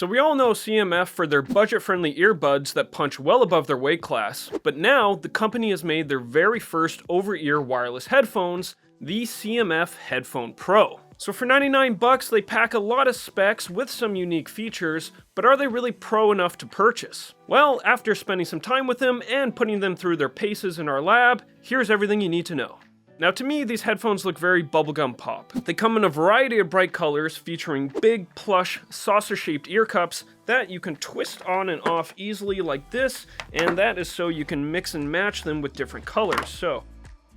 So we all know CMF for their budget-friendly earbuds that punch well above their weight class, but now the company has made their very first over-ear wireless headphones, the CMF Headphone Pro. So for 99 bucks, they pack a lot of specs with some unique features, but are they really pro enough to purchase? Well, after spending some time with them and putting them through their paces in our lab, here's everything you need to know. Now to me, these headphones look very bubblegum pop. They come in a variety of bright colors featuring big, plush, saucer-shaped ear cups that you can twist on and off easily like this, and that is so you can mix and match them with different colors. So,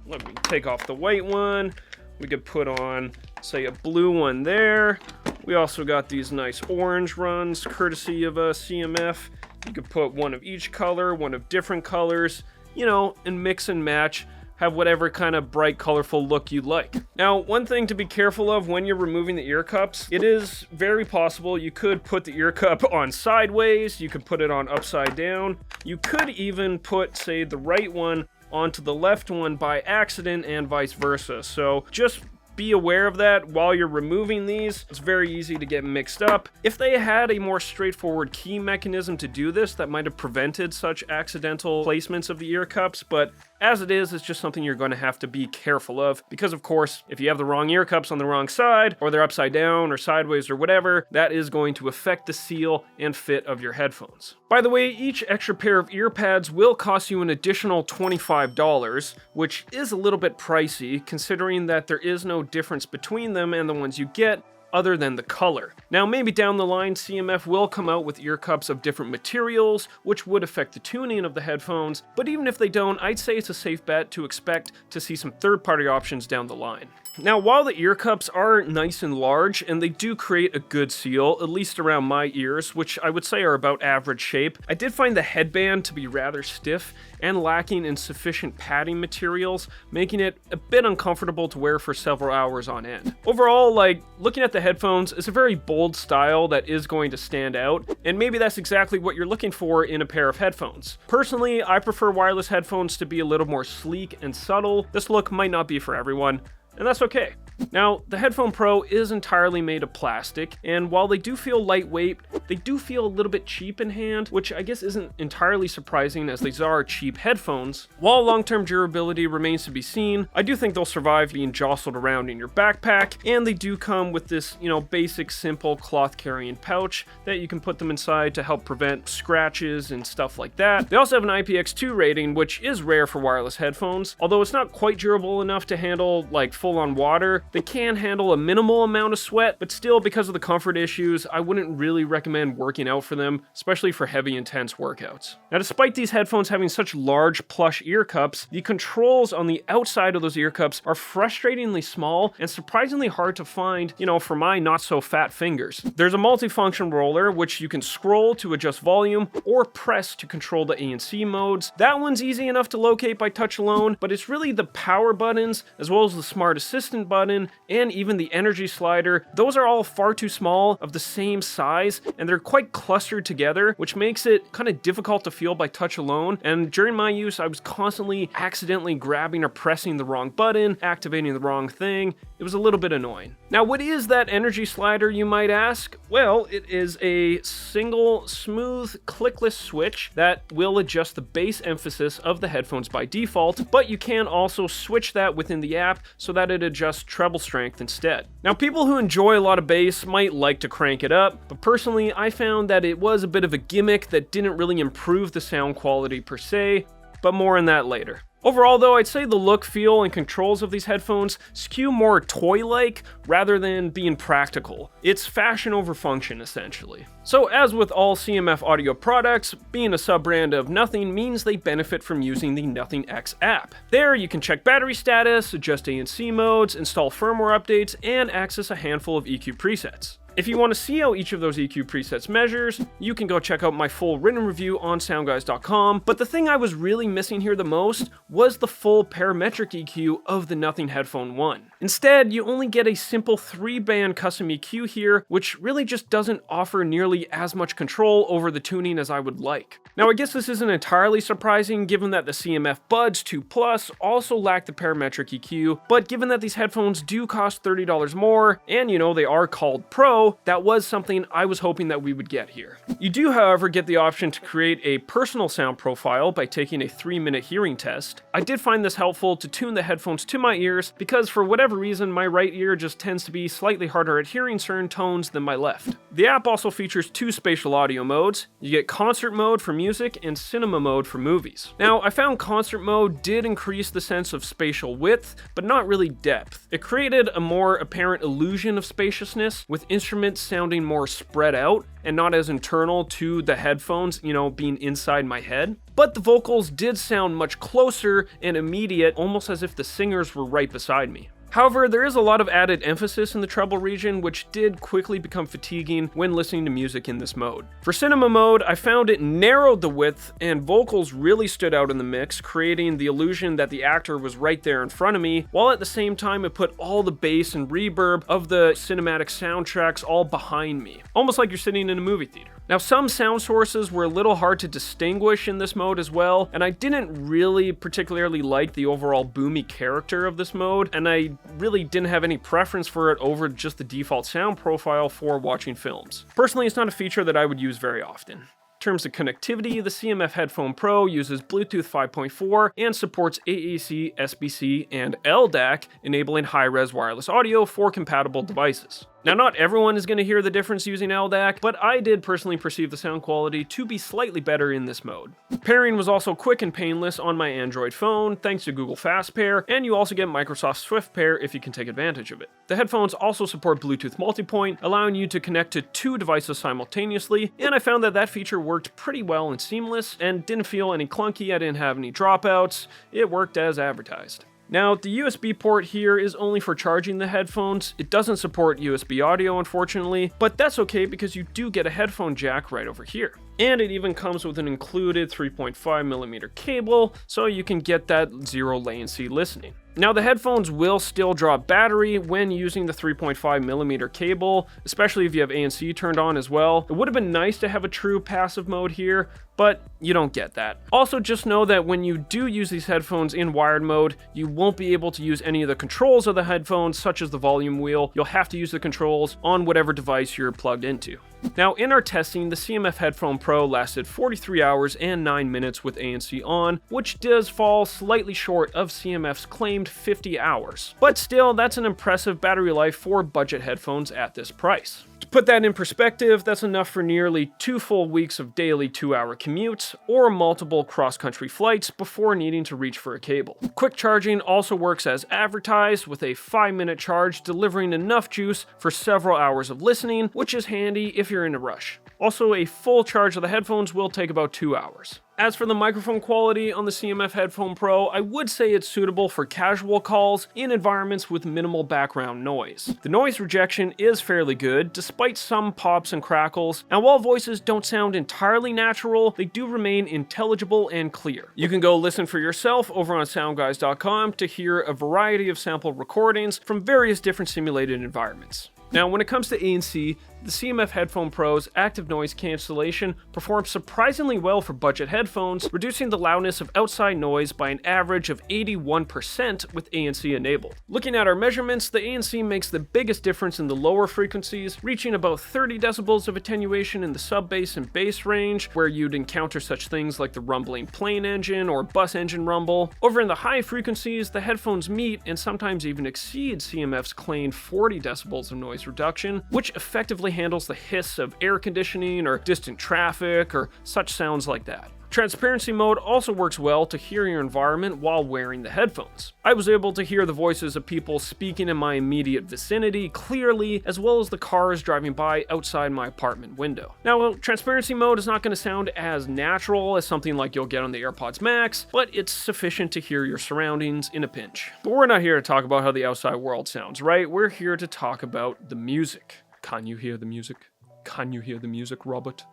let me take off the white one. We could put on, say, a blue one there. We also got these nice orange runs, courtesy of CMF. You could put one of each color, one of different colors, you know, and mix and match. Have whatever kind of bright, colorful look you like. Now, one thing to be careful of when you're removing the ear cups, it is very possible you could put the ear cup on sideways, you could put it on upside down, you could even put, say, the right one onto the left one by accident and vice versa. So just be aware of that while you're removing these. It's very easy to get mixed up. If they had a more straightforward key mechanism to do this, that might have prevented such accidental placements of the ear cups, but as it is, it's just something you're going to have to be careful of, because of course, if you have the wrong ear cups on the wrong side, or they're upside down or sideways or whatever, that is going to affect the seal and fit of your headphones. By the way, each extra pair of ear pads will cost you an additional $25, which is a little bit pricey, considering that there is no difference between them and the ones you get, other than the color. Now, maybe down the line, CMF will come out with ear cups of different materials, which would affect the tuning of the headphones, but even if they don't, I'd say it's a safe bet to expect to see some third-party options down the line. Now, while the ear cups are nice and large, and they do create a good seal, at least around my ears, which I would say are about average shape, I did find the headband to be rather stiff and lacking in sufficient padding materials, making it a bit uncomfortable to wear for several hours on end. Overall, like, looking at the headphones, it's a very bold style that is going to stand out, and maybe that's exactly what you're looking for in a pair of headphones. Personally, I prefer wireless headphones to be a little more sleek and subtle. This look might not be for everyone, and that's okay. Now, the Headphone Pro is entirely made of plastic, and while they do feel lightweight, they do feel a little bit cheap in hand, which I guess isn't entirely surprising as these are cheap headphones. While long-term durability remains to be seen, I do think they'll survive being jostled around in your backpack, and they do come with this, you know, basic, simple cloth carrying pouch that you can put them inside to help prevent scratches and stuff like that. They also have an IPX2 rating, which is rare for wireless headphones. Although it's not quite durable enough to handle, like, full-on water, they can handle a minimal amount of sweat, but still, because of the comfort issues, I wouldn't really recommend working out for them, especially for heavy, intense workouts. Now, despite these headphones having such large, plush ear cups, the controls on the outside of those ear cups are frustratingly small and surprisingly hard to find, you know, for my not-so-fat fingers. There's a multifunction roller, which you can scroll to adjust volume, or press to control the ANC modes. That one's easy enough to locate by touch alone, but it's really the power buttons, as well as the Smart Assistant button, and even the energy slider. Those are all far too small, of the same size, and they're quite clustered together, which makes it kind of difficult to feel by touch alone. And during my use, I was constantly accidentally grabbing or pressing the wrong button, activating the wrong thing. It was a little bit annoying. Now, what is that energy slider, you might ask? Well, it is a single, smooth, clickless switch that will adjust the bass emphasis of the headphones by default, but you can also switch that within the app so that it adjusts treble strength instead. Now, people who enjoy a lot of bass might like to crank it up, but personally, I found that it was a bit of a gimmick that didn't really improve the sound quality per se, but more on that later. Overall though, I'd say the look, feel, and controls of these headphones skew more toy-like rather than being practical. It's fashion over function, essentially. So as with all CMF audio products, being a sub-brand of Nothing means they benefit from using the Nothing X app. There you can check battery status, adjust ANC modes, install firmware updates, and access a handful of EQ presets. If you want to see how each of those EQ presets measures, you can go check out my full written review on SoundGuys.com, but the thing I was really missing here the most was the full parametric EQ of the Nothing Headphone 1. Instead, you only get a simple 3-band custom EQ here, which really just doesn't offer nearly as much control over the tuning as I would like. Now, I guess this isn't entirely surprising given that the CMF Buds 2 Plus also lack the parametric EQ, but given that these headphones do cost $30 more, and you know, they are called Pro, Pro, that was something I was hoping that we would get here. You do, however, get the option to create a personal sound profile by taking a 3-minute hearing test. I did find this helpful to tune the headphones to my ears because for whatever reason my right ear just tends to be slightly harder at hearing certain tones than my left. The app also features 2 spatial audio modes. You get concert mode for music and cinema mode for movies. Now, I found concert mode did increase the sense of spatial width, but not really depth. It created a more apparent illusion of spaciousness, with instruments sounding more spread out and not as internal to the headphones, being inside my head. But the vocals did sound much closer and immediate, almost as if the singers were right beside me. However, there is a lot of added emphasis in the treble region, which did quickly become fatiguing when listening to music in this mode. For cinema mode, I found it narrowed the width, and vocals really stood out in the mix, creating the illusion that the actor was right there in front of me, while at the same time it put all the bass and reverb of the cinematic soundtracks all behind me, almost like you're sitting in a movie theater. Now, some sound sources were a little hard to distinguish in this mode as well, and I didn't really particularly like the overall boomy character of this mode, and I really didn't have any preference for it over just the default sound profile for watching films. Personally, it's not a feature that I would use very often. In terms of connectivity, the CMF Headphone Pro uses Bluetooth 5.4 and supports AAC, SBC, and LDAC, enabling high-res wireless audio for compatible devices. Now, not everyone is going to hear the difference using LDAC, but I did personally perceive the sound quality to be slightly better in this mode. Pairing was also quick and painless on my Android phone, thanks to Google Fast Pair, and you also get Microsoft Swift Pair if you can take advantage of it. The headphones also support Bluetooth multipoint, allowing you to connect to 2 devices simultaneously, and I found that feature worked pretty well and seamless, and didn't feel any clunky. I didn't have any dropouts. It worked as advertised. Now, the USB port here is only for charging the headphones. It doesn't support USB audio, unfortunately, but that's okay because you do get a headphone jack right over here. And it even comes with an included 3.5mm cable, so you can get that zero latency listening. Now, the headphones will still draw battery when using the 3.5mm cable, especially if you have ANC turned on as well. It would have been nice to have a true passive mode here, but you don't get that. Also, just know that when you do use these headphones in wired mode, you won't be able to use any of the controls of the headphones, such as the volume wheel. You'll have to use the controls on whatever device you're plugged into. Now, in our testing, the CMF Headphone Pro lasted 43 hours and 9 minutes with ANC on, which does fall slightly short of CMF's claimed 50 hours. But still, that's an impressive battery life for budget headphones at this price. To put that in perspective, that's enough for nearly 2 full weeks of daily 2-hour commutes or multiple cross-country flights before needing to reach for a cable. Quick charging also works as advertised, with a 5-minute charge delivering enough juice for several hours of listening, which is handy if you're in a rush. Also, a full charge of the headphones will take about 2 hours. As for the microphone quality on the CMF Headphone Pro, I would say it's suitable for casual calls in environments with minimal background noise. The noise rejection is fairly good, despite some pops and crackles, and while voices don't sound entirely natural, they do remain intelligible and clear. You can go listen for yourself over on SoundGuys.com to hear a variety of sample recordings from various different simulated environments. Now, when it comes to ANC, the CMF Headphone Pro's active noise cancellation performs surprisingly well for budget headphones, reducing the loudness of outside noise by an average of 81% with ANC enabled. Looking at our measurements, the ANC makes the biggest difference in the lower frequencies, reaching about 30 decibels of attenuation in the sub-bass and bass range, where you'd encounter such things like the rumbling plane engine or bus engine rumble. Over in the high frequencies, the headphones meet and sometimes even exceed CMF's claimed 40 decibels of noise reduction, which effectively handles the hiss of air conditioning or distant traffic or such sounds like that. Transparency mode also works well to hear your environment while wearing the headphones. I was able to hear the voices of people speaking in my immediate vicinity clearly, as well as the cars driving by outside my apartment window. Now, transparency mode is not going to sound as natural as something like you'll get on the AirPods Max, but it's sufficient to hear your surroundings in a pinch. But we're not here to talk about how the outside world sounds, right? We're here to talk about the music. Can you hear the music? Can you hear the music, Robert?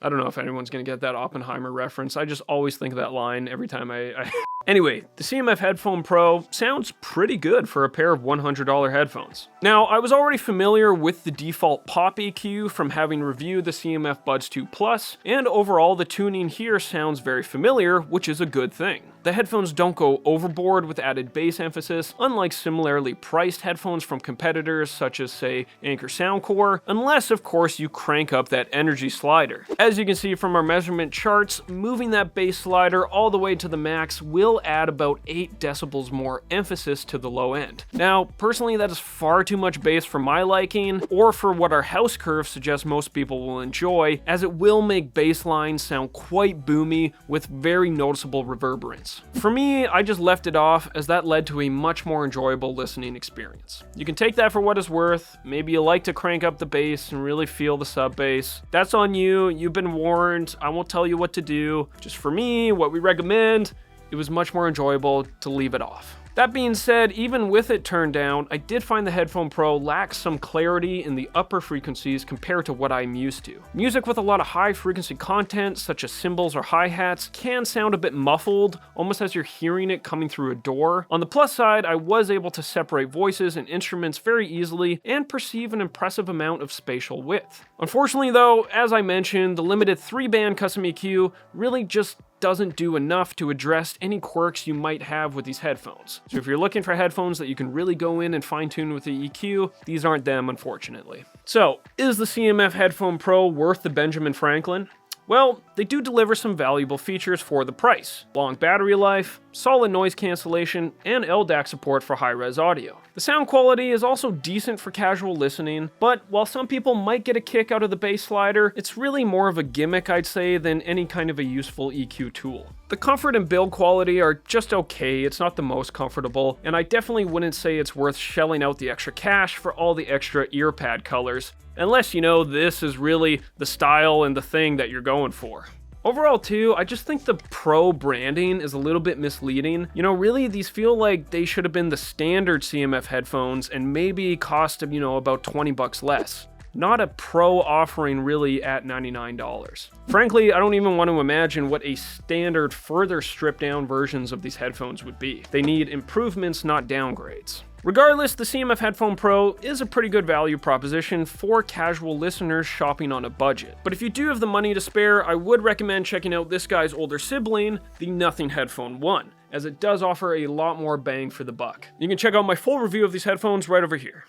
I don't know if anyone's going to get that Oppenheimer reference. I just always think of that line every time I Anyway, the CMF Headphone Pro sounds pretty good for a pair of $100 headphones. Now, I was already familiar with the default pop EQ from having reviewed the CMF Buds 2 Plus, and overall the tuning here sounds very familiar, which is a good thing. The headphones don't go overboard with added bass emphasis, unlike similarly priced headphones from competitors such as, say, Anker Soundcore, unless of course you crank up that energy slider. As you can see from our measurement charts, moving that bass slider all the way to the max will add about 8 decibels more emphasis to the low end. Now, personally that is far too much bass for my liking, or for what our house curve suggests most people will enjoy, as it will make bass lines sound quite boomy with very noticeable reverberance. For me, I just left it off as that led to a much more enjoyable listening experience. You can take that for what it's worth. Maybe you like to crank up the bass and really feel the sub bass. That's on you. You've been warned. I won't tell you what to do. Just for me, what we recommend, it was much more enjoyable to leave it off. That being said, even with it turned down, I did find the Headphone Pro lacks some clarity in the upper frequencies compared to what I'm used to. Music with a lot of high frequency content, such as cymbals or hi-hats, can sound a bit muffled, almost as you're hearing it coming through a door. On the plus side, I was able to separate voices and instruments very easily and perceive an impressive amount of spatial width. Unfortunately though, as I mentioned, the limited 3-band custom EQ really just doesn't do enough to address any quirks you might have with these headphones. So if you're looking for headphones that you can really go in and fine tune with the EQ, these aren't them, unfortunately. So, is the CMF Headphone Pro worth the Benjamin Franklin? Well, they do deliver some valuable features for the price. Long battery life, solid noise cancellation, and LDAC support for high-res audio. The sound quality is also decent for casual listening, but while some people might get a kick out of the bass slider, it's really more of a gimmick, I'd say, than any kind of a useful EQ tool. The comfort and build quality are just okay, it's not the most comfortable, and I definitely wouldn't say it's worth shelling out the extra cash for all the extra ear pad colors, unless you know this is really the style and the thing that you're going for. Overall too, I just think the Pro branding is a little bit misleading. You know, really these feel like they should have been the standard CMF headphones and maybe cost, about 20 bucks less. Not a Pro offering really at $99. Frankly, I don't even want to imagine what a standard further stripped down versions of these headphones would be. They need improvements, not downgrades. Regardless, the CMF Headphone Pro is a pretty good value proposition for casual listeners shopping on a budget. But if you do have the money to spare, I would recommend checking out this guy's older sibling, the Nothing Headphone 1, as it does offer a lot more bang for the buck. You can check out my full review of these headphones right over here.